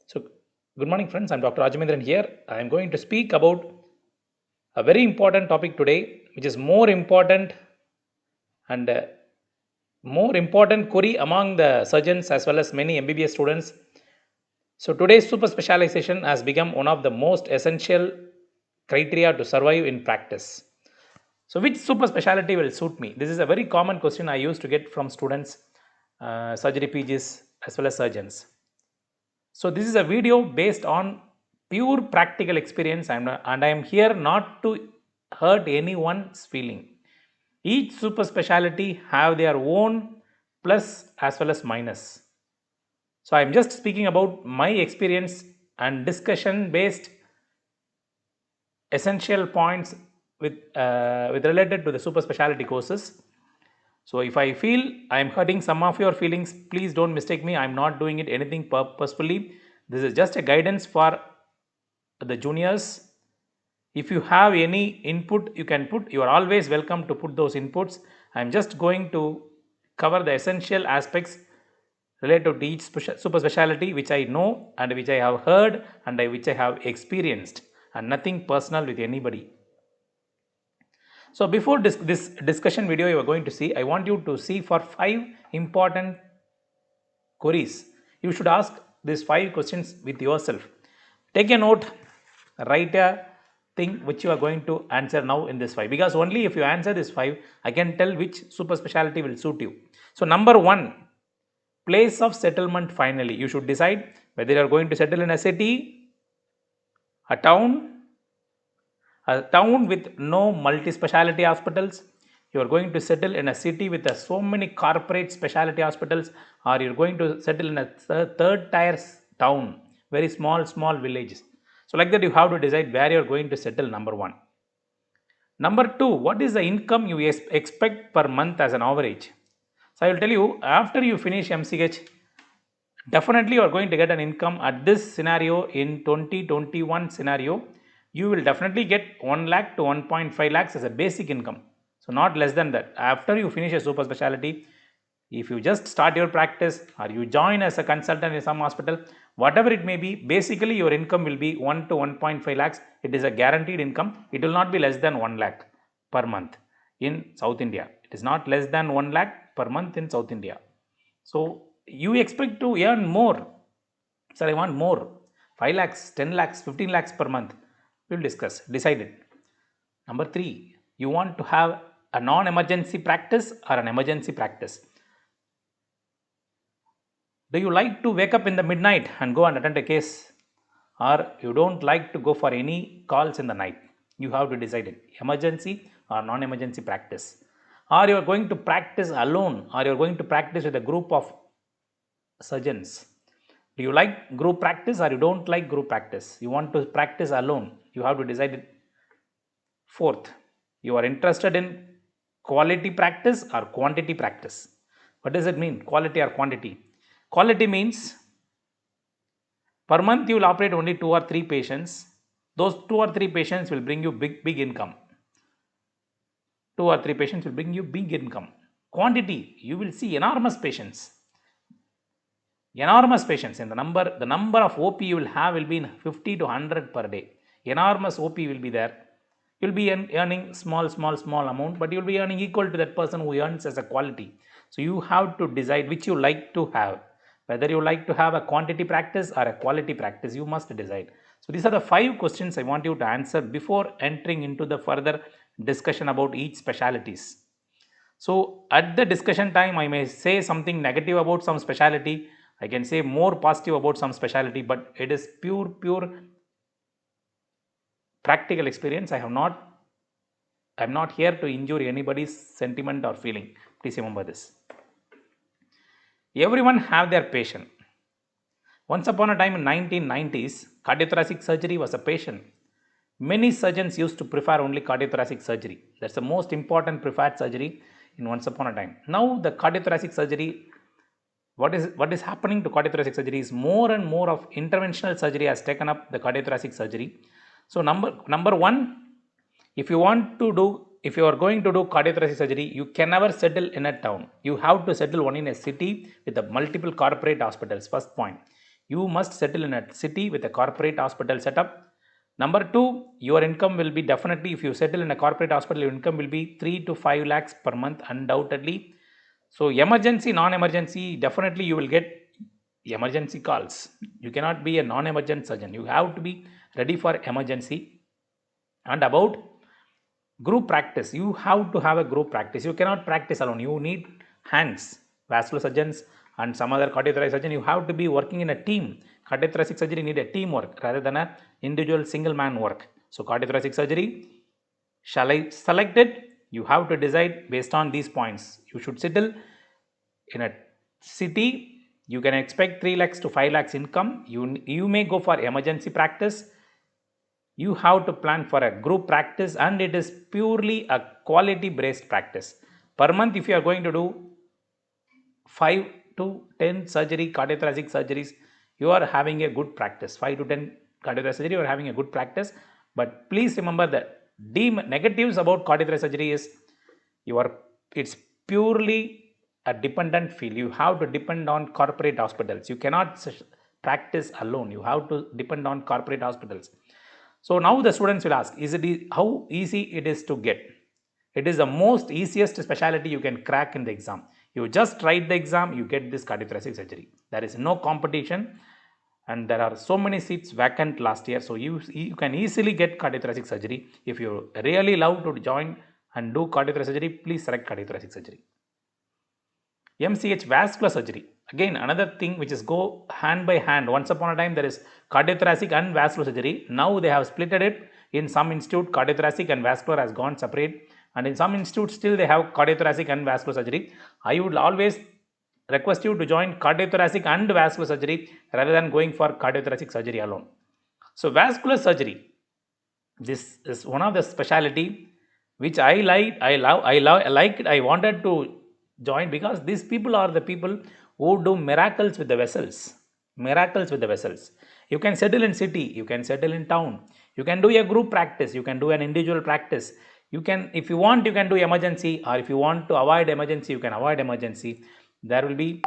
So, good morning, friends. I'm Dr. Rajamendran here. I am going to speak about a very important topic today, which is and more important query among the surgeons as well as many MBBS students. So, today's super specialization has become one of the most essential criteria to survive in practice. So, which super specialty will suit me? This is a very common question I used to get from students, surgery PGs, as well as surgeons. So this is a video based on pure practical experience and I am here not to hurt anyone's feeling. Each super specialty have their own plus as well as minus. So I am just speaking about my experience and discussion based essential points with related to the super specialty courses. So if I feel I am hurting some of your feelings, please don't mistake me. I am not doing it anything purposefully. This is just a guidance for the juniors. If you have any input, you can put. You are always welcome to put those inputs. I am just going to cover the essential aspects related to each super specialty which I know and which I have heard and which I have experienced, and nothing personal with anybody. So before this discussion video you are going to see, I want you to see for 5 important queries. You should ask these 5 questions with yourself. Take a note, write a thing which you are going to answer now in this 5, because only if you answer this 5, I can tell which super specialty will suit you. So number 1, place of settlement finally. You should decide whether you are going to settle in a city, a town with no multi-speciality hospitals, you are going to settle in a city with so many corporate specialty hospitals, or you're going to settle in a third tier town, very small villages. So like that you have to decide where you're going to settle, number 1. Number 2, what is the income you expect per month as an average? So I will tell you, after you finish MCH, definitely you are going to get an income at this scenario in 2021 scenario. You will definitely get 1 lakh to 1.5 lakhs as a basic income. So not less than that. After you finish a super specialty, if you just start your practice or you join as a consultant in some hospital, whatever it may be, basically your income will be 1 to 1.5 lakhs. It is a guaranteed income. It will not be less than 1 lakh per month in South India. It is not less than 1 lakh per month in South India. So you expect to earn more. Sir, I want more. 5 lakhs, 10 lakhs, 15 lakhs per month. We'll discuss. Decide it. Number 3, you want to have a non-emergency practice or an emergency practice. Do you like to wake up in the midnight and go and attend a case, or you don't like to go for any calls in the night? You have to decide it. Emergency or non-emergency practice. Or you are going to practice alone, or you are going to practice with a group of surgeons. Do you like group practice or you don't like group practice? You want to practice alone. You have to decide it. 4th, you are interested in quality practice or quantity practice. What does it mean, quality or quantity? Quality means per month you will operate only 2 or 3 patients. Those 2 or 3 patients will bring you big income. 2 or 3 patients will bring you big income. Quantity, you will see enormous patients. Enormous patients. In the number of OP you will have will be in 50 to 100 per day. Enormous OP will be there. You will be earning small amount, but you will be earning equal to that person who earns as a quality. So you have to decide which you like to have. Whether you like to have a quantity practice or a quality practice, you must decide. So these are the 5 questions I want you to answer before entering into the further discussion about each specialties. So at the discussion time, I may say something negative about some specialty. I can say more positive about some specialty, but it is pure practical experience. I'm not here to injure anybody's sentiment or feeling. Please remember this. Everyone have their patient. Once upon a time in 1990s, cardiothoracic surgery was a patient. Many surgeons used to prefer only cardiothoracic surgery. That's the most important preferred surgery in once upon a time. Now the cardiothoracic surgery, what is happening to cardiothoracic surgery is more and more of interventional surgery has taken up the cardiothoracic surgery. So number 1, if you are going to do cardiothoracic surgery, you can never settle in a town. You have to settle one in a city with the multiple corporate hospitals. First point. You must settle in a city with a corporate hospital setup. Number two, your income will be definitely, if you settle in a corporate hospital, your income will be 3 to 5 lakhs per month, undoubtedly. So, emergency, non emergency, definitely you will get emergency calls. You cannot be a non emergent surgeon. You have to be ready for emergency. And about group practice, you have to have a group practice. You cannot practice alone. You need hands, vascular surgeons and some other cardiothoracic surgeon. You have to be working in a team. Cardiothoracic surgery need a teamwork rather than a individual single man work. So cardiothoracic surgery, shall I select it? You have to decide based on these points. You should settle in a city. You can expect 3 lakhs to 5 lakhs income. You may go for emergency practice. You have to plan for a group practice, and it is purely a quality based practice. Per month, if you are going to do 5 to 10 surgery, cardiothoracic surgeries, you are having a good practice. 5 to 10 cardiothoracic surgery, you are having a good practice. But please remember that negatives about cardiothoracic surgery is it's purely a dependent field. You have to depend on corporate hospitals. You cannot practice alone. You have to depend on corporate hospitals. So now the students will ask, how easy it is to get? It is the most easiest specialty you can crack in the exam. You just write the exam, you get this cardiothoracic surgery. There is no competition, and there are so many seats vacant last year. So you can easily get cardiothoracic surgery. If you really love to join and do cardiothoracic surgery, please select cardiothoracic surgery. MCH vascular surgery. Again, another thing which is go hand by hand. Once upon a time, there is cardiothoracic and vascular surgery. Now they have splitted it. In some institute, cardiothoracic and vascular has gone separate. And in some institutes, still they have cardiothoracic and vascular surgery. I would always request you to join cardiothoracic and vascular surgery rather than going for cardiothoracic surgery alone. So vascular surgery, this is one of the specialty which I wanted to join because these people are the people who do miracles with the vessels. Miracles with the vessels. You can settle in city, you can settle in town, you can do a group practice, you can do an individual practice. You can, if you want, you can do emergency, or if you want to avoid emergency, you can avoid emergency. There will be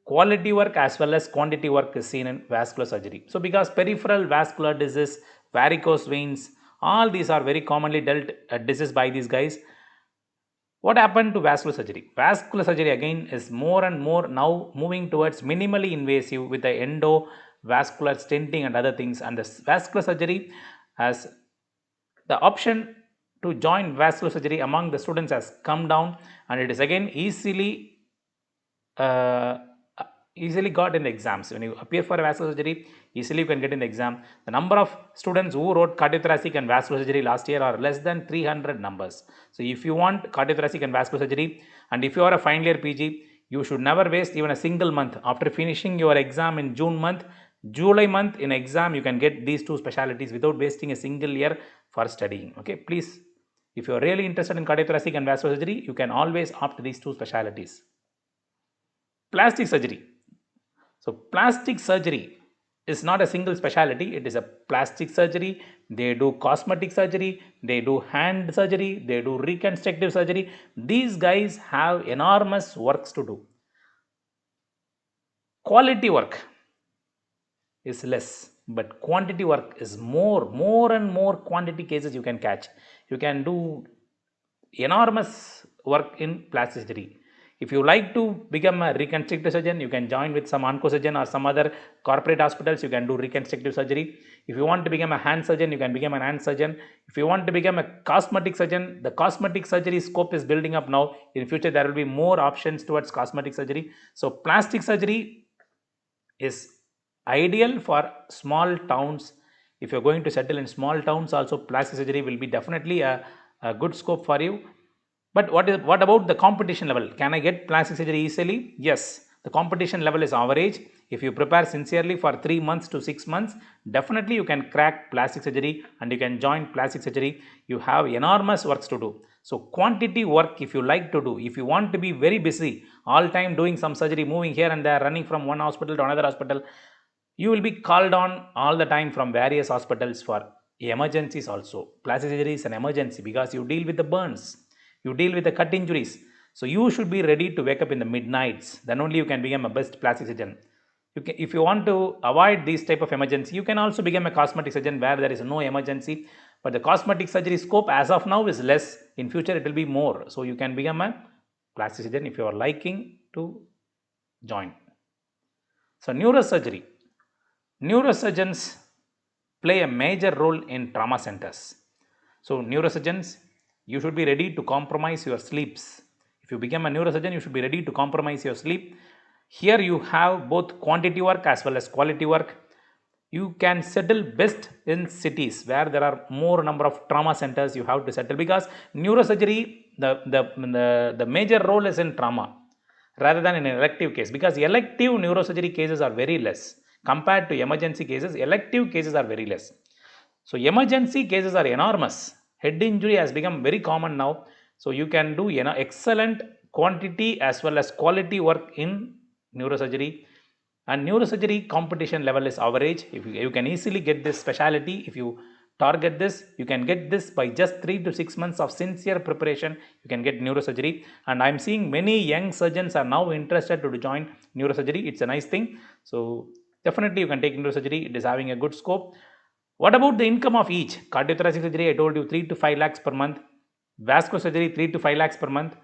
quality work as well as quantity work is seen in vascular surgery. So because peripheral vascular disease, varicose veins, all these are very commonly dealt disease by these guys. What happened to vascular surgery? Vascular surgery again is more and more now moving towards minimally invasive with the endovascular stenting and other things, and the vascular surgery has the option to join vascular surgery among the students has come down, and it is again easily got in the exams. When you appear for a vascular surgery, easily you can get in the exam. The number of students who wrote cardiothoracic and vascular surgery last year are less than 300 numbers. So if you want cardiothoracic and vascular surgery, and if you are a final year PG, you should never waste even a single month. After finishing your exam in June month, July month in exam, you can get these two specialties without wasting a single year for studying. Okay, please, if you are really interested in cardiothoracic and vascular surgery, you can always opt these two specialties. Plastic surgery. So plastic surgery is not a single specialty, it is a plastic surgery. They do cosmetic surgery, they do hand surgery, they do reconstructive surgery. These guys have enormous works to do. Quality work is less, but quantity work is more and more quantity cases you can catch. You can do enormous work in plastic surgery. If you like to become a reconstructive surgeon, you can join with some onco surgeon or some other corporate hospitals. You can do reconstructive surgery. If you want to become a hand surgeon, you can become an hand surgeon. If you want to become a cosmetic surgeon, the cosmetic surgery scope is building up now. In future, there will be more options towards cosmetic surgery. So plastic surgery is ideal for small towns. If you're going to settle in small towns, also plastic surgery will be definitely a good scope for you. But what about the competition level? Can I get plastic surgery easily? Yes, the competition level is average. If you prepare sincerely for 3 months to 6 months, definitely you can crack plastic surgery and you can join plastic surgery. You have enormous works to do. So quantity work, if you like to do, if you want to be very busy all time doing some surgery, moving here and there, running from one hospital to another hospital, you will be called on all the time from various hospitals for emergencies also. Plastic surgery is an emergency because you deal with the burns. You deal with the cut injuries. So you should be ready to wake up in the midnights. Then only you can become a best plastic surgeon. if you want to avoid these type of emergency, you can also become a cosmetic surgeon where there is no emergency. But the cosmetic surgery scope as of now is less. In future, it will be more. So you can become a plastic surgeon if you are liking to join. So neurosurgery. Neurosurgeons play a major role in trauma centers. So neurosurgeons, you should be ready to compromise your sleeps. If you become a neurosurgeon, you should be ready to compromise your sleep. Here you have both quantity work as well as quality work. You can settle best in cities where there are more number of trauma centers you have to settle, because neurosurgery, the major role is in trauma rather than in an elective case, because elective neurosurgery cases are very less compared to emergency cases. Elective cases are very less. So emergency cases are enormous. Head injury has become very common now. So you can do excellent quantity as well as quality work in neurosurgery. And neurosurgery competition level is average. If you can easily get this specialty, if you target this, you can get this by just 3 to 6 months of sincere preparation. You can get neurosurgery, and I'm seeing many young surgeons are now interested to join neurosurgery. It's a nice thing. So definitely you can take neurosurgery. It is having a good scope. What about the income of each? Cardiothoracic surgery, I told you 3 to 5 lakhs per month. Vascular surgery, 3 to 5 lakhs per month.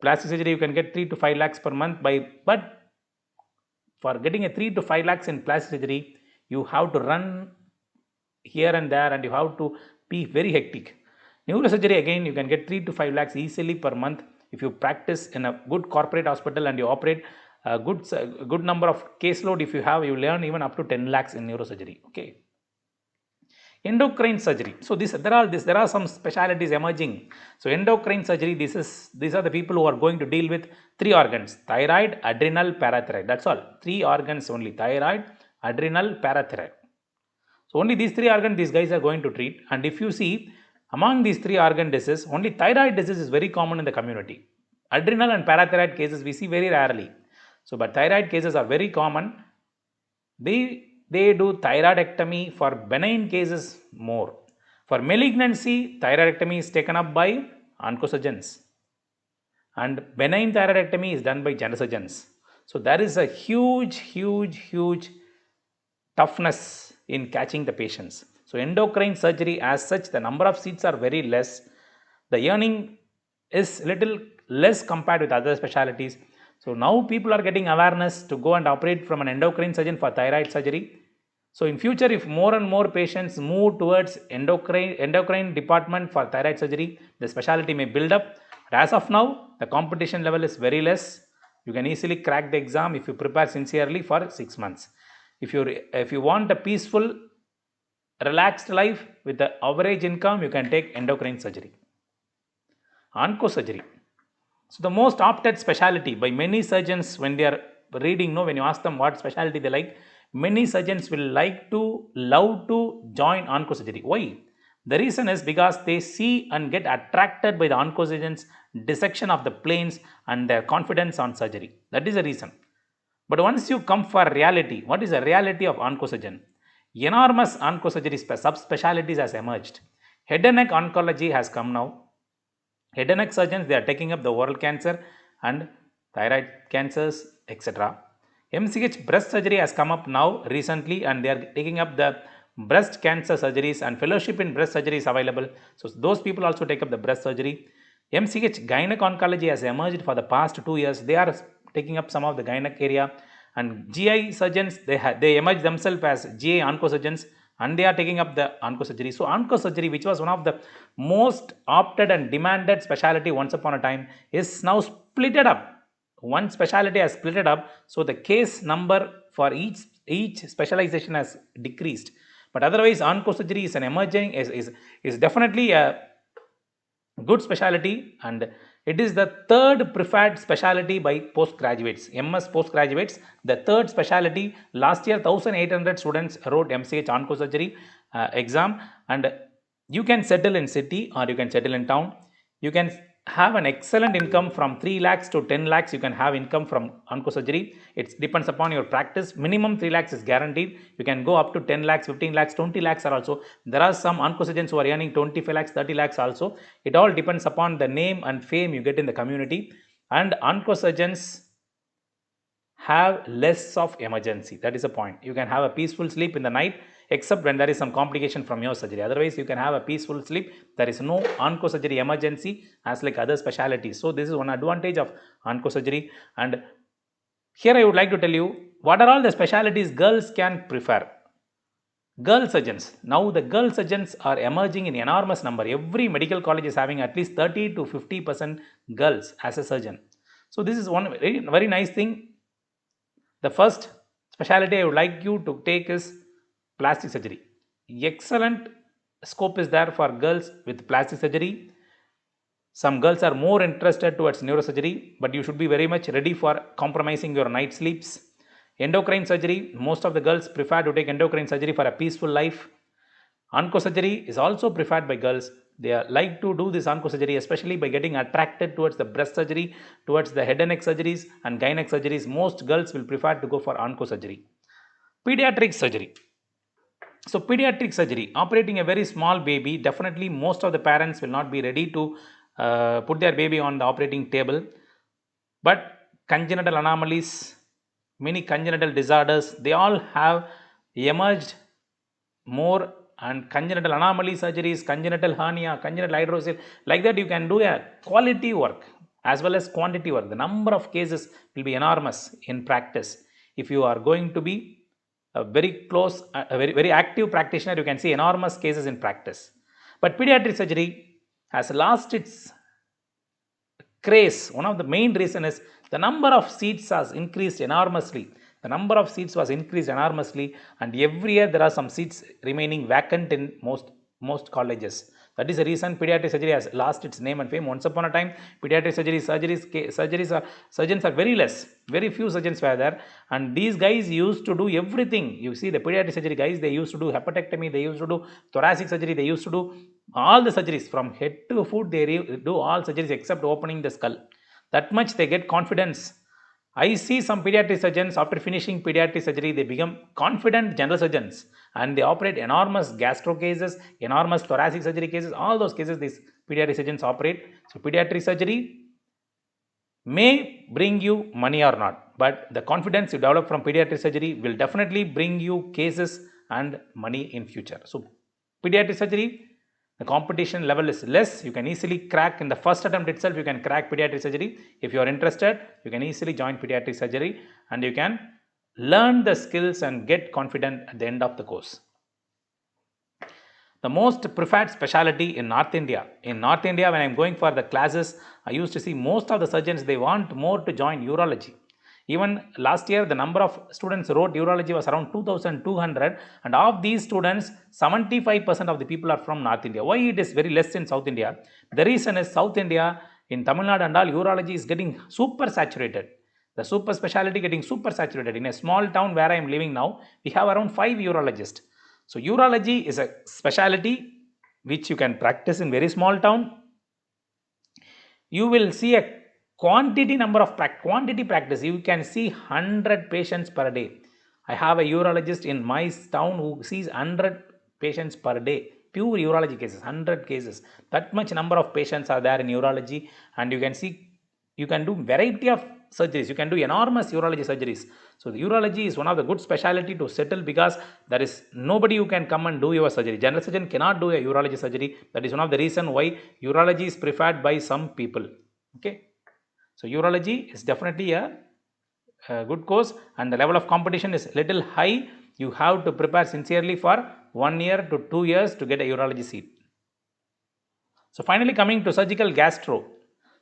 Plastic surgery, you can get 3 to 5 lakhs per month. But for getting a 3 to 5 lakhs in plastic surgery, you have to run here and there, and you have to be very hectic. Neurosurgery, again, you can get 3 to 5 lakhs easily per month if you practice in a good corporate hospital and you operate a good number of caseload. If you have, you learn even up to 10 lakhs in neurosurgery. Okay. Endocrine surgery. So there are some specialties emerging. So endocrine surgery, these are the people who are going to deal with 3 organs: thyroid, adrenal, parathyroid. That's all. 3 organs only: thyroid, adrenal, parathyroid. So only these 3 organs these guys are going to treat. And if you see, among these 3 organ diseases, only thyroid disease is very common in the community. Adrenal and parathyroid cases we see very rarely. So but thyroid cases are very common. They do thyroidectomy for benign cases more. For malignancy, thyroidectomy is taken up by oncosurgeons, and benign thyroidectomy is done by general surgeons. So there is a huge toughness in catching the patients. So endocrine surgery as such, the number of seats are very less. The earning is little less compared with other specialties. So now people are getting awareness to go and operate from an endocrine surgeon for thyroid surgery. So in future, if more and more patients move towards endocrine department for thyroid surgery, the specialty may build up. But as of now, the competition level is very less. You can easily crack the exam if you prepare sincerely for 6 months. If you want a peaceful, relaxed life with the average income, you can take endocrine surgery. Oncosurgery. So the most opted specialty by many surgeons when they are reading, when you ask them what specialty they like, many surgeons will love to join oncosurgery. Why? The reason is because they see and get attracted by the oncosurgeon's dissection of the planes and their confidence on surgery. That is the reason. But once you come for reality, what is the reality of oncosurgeon? Enormous oncosurgery subspecialties has emerged. Head and neck oncology has come now. Head and neck surgeons, they are taking up the oral cancer and thyroid cancers, etc. MCH breast surgery has come up now recently, and they are taking up the breast cancer surgeries, and fellowship in breast surgery is available. So those people also take up the breast surgery. MCH gynec oncology has emerged for the past 2 years. They are taking up some of the gynec area, and GI surgeons, they emerge themselves as GI oncosurgeons, and they are taking up the oncosurgery. So oncosurgery, which was one of the most opted and demanded specialty once upon a time, is now splitted up. One specialty has splitted up, so the case number for each specialization has decreased. But otherwise, oncosurgery is an emerging, is definitely a good specialty, and it is the third preferred specialty by postgraduates, MS postgraduates. The third specialty. Last year, 1,800 students wrote MCH oncosurgery exam, and you can settle in city or you can settle in town. You can have an excellent income from 3 lakhs to 10 lakhs. You can have income from oncosurgery. It depends upon your practice. Minimum 3 lakhs is guaranteed. You can go up to 10 lakhs, 15 lakhs, 20 lakhs are also. There are some oncosurgeons who are earning 25 lakhs, 30 lakhs also. It all depends upon the name and fame you get in the community. And oncosurgeons have less of emergency. That is the point. You can have a peaceful sleep in the night, except when there is some complication from your surgery. Otherwise, you can have a peaceful sleep. There is no onco surgery emergency as like other specialties. So this is one advantage of onco surgery. And here I would like to tell you what are all the specialties girls can prefer. Girl surgeons. Now the girl surgeons are emerging in enormous number. Every medical college is having at least 30 to 50% girls as a surgeon. So this is one very nice thing. The first specialty I would like you to take is plastic surgery. Excellent scope is there for girls with plastic surgery. Some girls are more interested towards neurosurgery, but you should be very much ready for compromising your night sleeps. Endocrine surgery, most of the girls prefer to take endocrine surgery for a peaceful life. Onco surgery is also preferred by girls. They like to do this onco surgery, especially by getting attracted towards the breast surgery, towards the head and neck surgeries and gynec surgeries. Most girls will prefer to go for onco surgery. Pediatric surgery. So pediatric surgery, operating a very small baby, definitely most of the parents will not be ready to put their baby on the operating table. But congenital anomalies, many congenital disorders, they all have emerged more, and congenital anomaly surgeries, congenital hernia, congenital hydrocele, like that you can do a quality work as well as quantity work. The number of cases will be enormous in practice. If you are going to be a very close, a very active practitioner, you can see enormous cases in practice. But pediatric surgery has lost its craze. One of the main reason is the number of seats has increased enormously. The number of seats was increased enormously, and every year there are some seats remaining vacant in most colleges. That is the reason pediatric surgery has lost its name and fame. Once upon a time, pediatric surgeons are very less. Very few surgeons were there, and these guys used to do everything. You see, the pediatric surgery guys, they used to do hepatectomy, they used to do thoracic surgery, they used to do all the surgeries from head to foot. They do all surgeries except opening the skull. That much they get confidence. I see some pediatric surgeons after finishing pediatric surgery, they become confident general surgeons and they operate enormous gastro cases, enormous thoracic surgery cases. All those cases these pediatric surgeons operate. So pediatric surgery may bring you money or not, but the confidence you develop from pediatric surgery will definitely bring you cases and money in future. So pediatric surgery, the competition level is less. You can easily crack in the first attempt itself. You can crack pediatric surgery. If you are interested, you can easily join pediatric surgery and you can learn the skills and get confident at the end of the course. The most preferred specialty in North India. In North India, when I am going for the classes, I used to see most of the surgeons, they want more to join urology. Even last year, the number of students who wrote urology was around 2,200, and of these students, 75% of the people are from North India. Why it is very less in South India? The reason is South India, in Tamil Nadu and all, urology is getting super saturated. The super specialty getting super saturated. In a small town where I am living now, we have around 5 urologists. So urology is a specialty which you can practice in very small town. You will see a quantity practice. You can see 100 patients per day. I have a urologist in my town who sees 100 patients per day. Pure urology cases, 100 cases. That much number of patients are there in urology, and you can see, you can do variety of surgeries. You can do enormous urology surgeries. So the urology is one of the good specialty to settle, because there is nobody who can come and do your surgery. General surgeon cannot do a urology surgery. That is one of the reason why urology is preferred by some people. Okay. So urology is definitely a good course, and the level of competition is little high. You have to prepare sincerely for 1 year to 2 years to get a urology seat. So finally, coming to surgical gastro.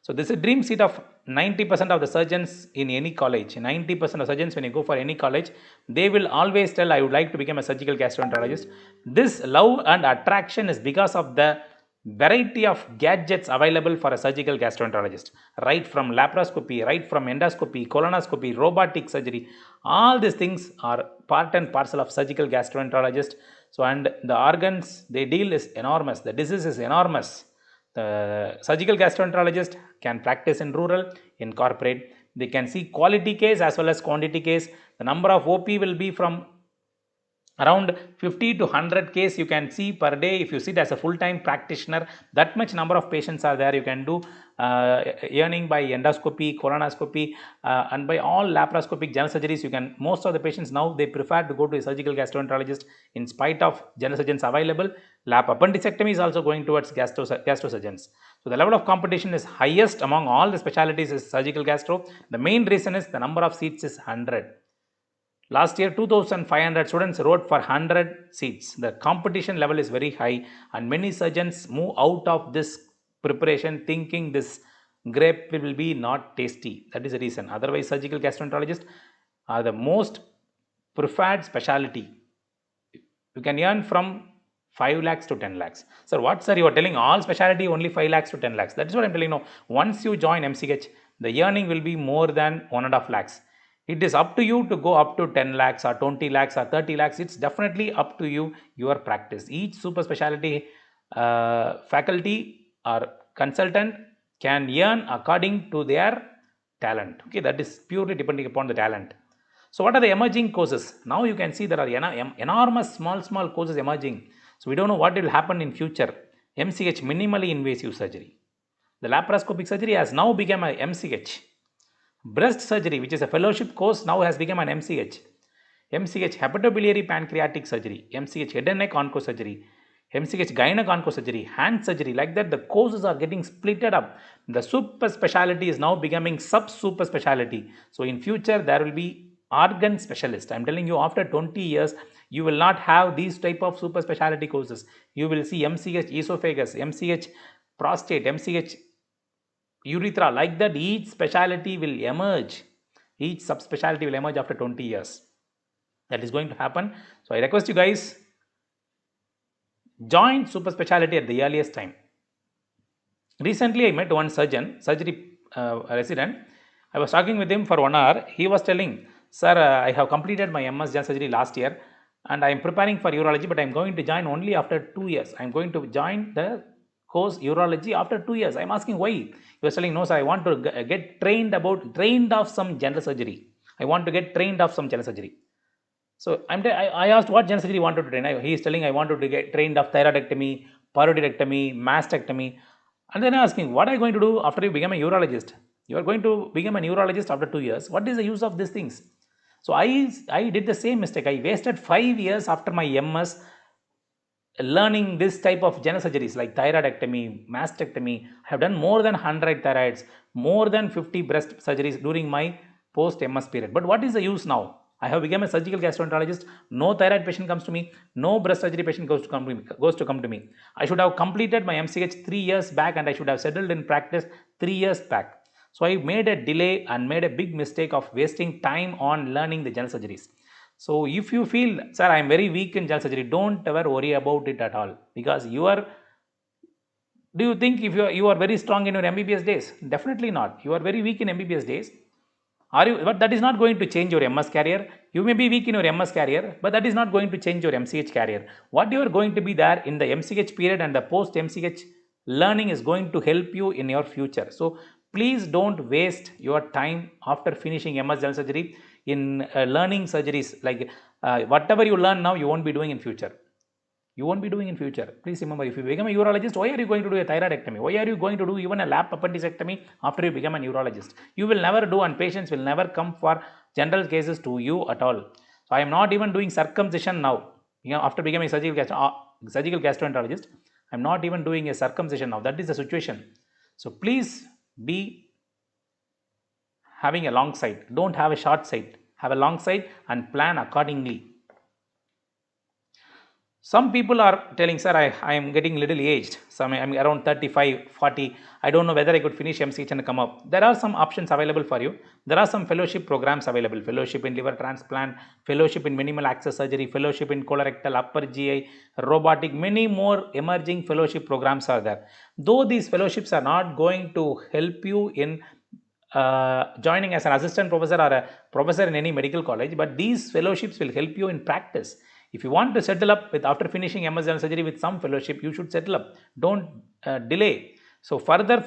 So this is a dream seat of 90% of the surgeons in any college. 90% of surgeons, when you go for any college, they will always tell, I would like to become a surgical gastroenterologist. This love and attraction is because of the variety of gadgets available for a surgical gastroenterologist, right from laparoscopy, right from endoscopy, colonoscopy, robotic surgery. All these things are part and parcel of surgical gastroenterologist. So, and the organs they deal is enormous. The disease is enormous. The surgical gastroenterologist can practice in rural, in corporate. They can see quality case as well as quantity case. The number of OP will be from Around 50 to 100 case you can see per day. If you sit as a full-time practitioner, that much number of patients are there. You can do earning by endoscopy, colonoscopy, and by all laparoscopic general surgeries. You can, most of the patients now, they prefer to go to a surgical gastroenterologist in spite of general surgeons available. Lap appendicectomy is also going towards gastrosurgeons. So the level of competition is highest among all the specialties is surgical gastro. The main reason is the number of seats is 100. Last year, 2,500 students wrote for 100 seats. The competition level is very high, and many surgeons move out of this preparation thinking this grape will be not tasty. That is the reason. Otherwise, surgical gastroenterologists are the most preferred specialty. You can earn from 5 lakhs to 10 lakhs. Sir, what sir? You are telling all specialty only 5 lakhs to 10 lakhs. That is what I am telling you. Once you join MCH, the earning will be more than 1.5 lakhs. It is up to you to go up to 10 lakhs or 20 lakhs or 30 lakhs. It's definitely up to you, your practice. Each super specialty faculty or consultant can earn according to their talent. Okay, that is purely depending upon the talent. So what are the emerging courses? Now you can see there are enormous small courses emerging. So we don't know what will happen in future. MCH, minimally invasive surgery. The laparoscopic surgery has now become a MCH. Breast surgery, which is a fellowship course, now has become an MCH. MCH hepatobiliary pancreatic surgery, MCH head and neck onco surgery, MCH gynec onco surgery, hand surgery, like that the courses are getting splitted up. The super specialty is now becoming sub super specialty. So in future there will be organ specialist. I am telling you, after 20 years you will not have these type of super specialty courses. You will see MCH esophagus, MCH prostate, MCH urethra, like that each specialty will emerge. Each subspecialty will emerge after 20 years. That is going to happen. So I request you guys, join super specialty at the earliest time. Recently I met one surgery resident. I was talking with him for 1 hour. He was telling, sir, I have completed my MS General Surgery last year and I am preparing for urology, but I am going to join only after 2 years. I am going to join the course urology after 2 years. I am asking why. He was telling, no sir, I want to get trained of some general surgery. I want to get trained of some general surgery. So I asked what general surgery you wanted to train. He is telling, I wanted to get trained of thyroidectomy, paroidectomy, mastectomy. And then asking, what are you going to do after you become a urologist? You are going to become a neurologist after 2 years. What is the use of these things? So I did the same mistake. I wasted 5 years after my MS learning this type of general surgeries like thyroidectomy, mastectomy. I have done more than 100 thyroids, more than 50 breast surgeries during my post-MS period. But what is the use now? I have become a surgical gastroenterologist. No thyroid patient comes to me. No breast surgery patient goes to come to me. I should have completed my MCH 3 years back and I should have settled in practice 3 years back. So I made a delay and made a big mistake of wasting time on learning the general surgeries. So if you feel, sir, I am very weak in general surgery, don't ever worry about it at all, because do you think if you are very strong in your MBBS days? Definitely not. You are very weak in MBBS days. But that is not going to change your MS career. You may be weak in your MS career, but that is not going to change your MCH career. What you are going to be there in the MCH period and the post MCH learning is going to help you in your future. So please don't waste your time after finishing MS General Surgery in learning surgeries. Like whatever you learn now, you won't be doing in future. You won't be doing in future. Please remember, if you become a urologist, why are you going to do a thyroidectomy? Why are you going to do even a lap appendicectomy after you become a urologist? You will never do, and patients will never come for general cases to you at all. So I am not even doing circumcision now. After becoming a surgical gastroenterologist, I am not even doing a circumcision now. That is the situation. So please be having a long sight. Don't have a short sight. Have a long sight and plan accordingly. Some people are telling, sir, I am getting little aged. So I am around 35, 40. I don't know whether I could finish MCH and come up. There are some options available for you. There are some fellowship programs available. Fellowship in liver transplant, fellowship in minimal access surgery, fellowship in colorectal, upper GI, robotic, many more emerging fellowship programs are there. Though these fellowships are not going to help you in joining as an assistant professor or a professor in any medical college, but these fellowships will help you in practice. If you want to settle up with after finishing MS General Surgery with some fellowship, you should settle up. Don't delay. So further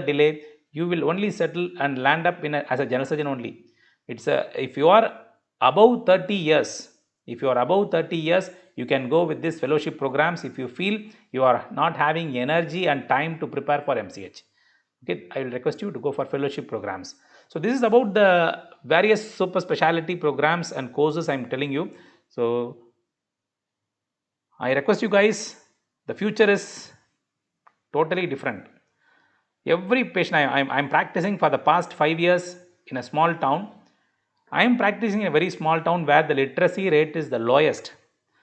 delay, you will only settle and land up in as a general surgeon only. If you are above 30 years, If you are above 30 years, you can go with this fellowship programs if you feel you are not having energy and time to prepare for MCH. Okay, I will request you to go for fellowship programs. So this is about the various super specialty programs and courses I am telling you. So I request you guys, the future is totally different. Every patient, I'm practicing for the past 5 years in a small town. I am practicing in a very small town where the literacy rate is the lowest,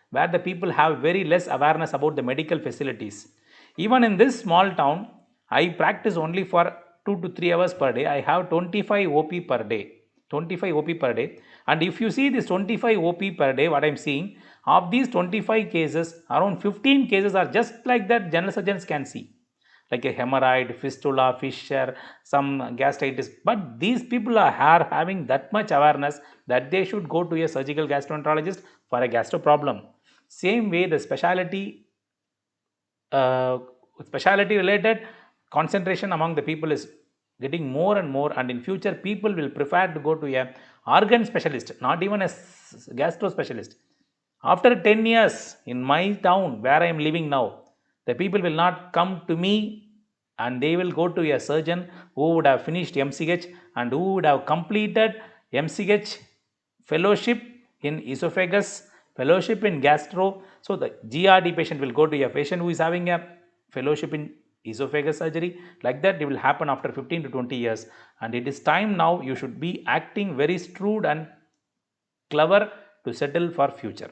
where the people have very less awareness about the medical facilities. Even in this small town, I practice only for 2 to 3 hours per day. I have 25 OP per day. 25 OP per day. And if you see this 25 OP per day, what I am seeing, of these 25 cases, around 15 cases are just like that general surgeons can see, like a hemorrhoid, fistula, fissure, some gastritis. But these people are having that much awareness that they should go to a surgical gastroenterologist for a gastro problem. Same way, the uh, specialty related concentration among the people is getting more and more, and in future people will prefer to go to a organ specialist, not even a gastro specialist. After 10 years in my town where I am living now, the people will not come to me and they will go to a surgeon who would have finished MCH and who would have completed MCH fellowship in esophagus, fellowship in gastro. So the GRD patient will go to a patient who is having a fellowship in esophagus surgery. Like that, it will happen after 15 to 20 years. And it is time now you should be acting very shrewd and clever to settle for future.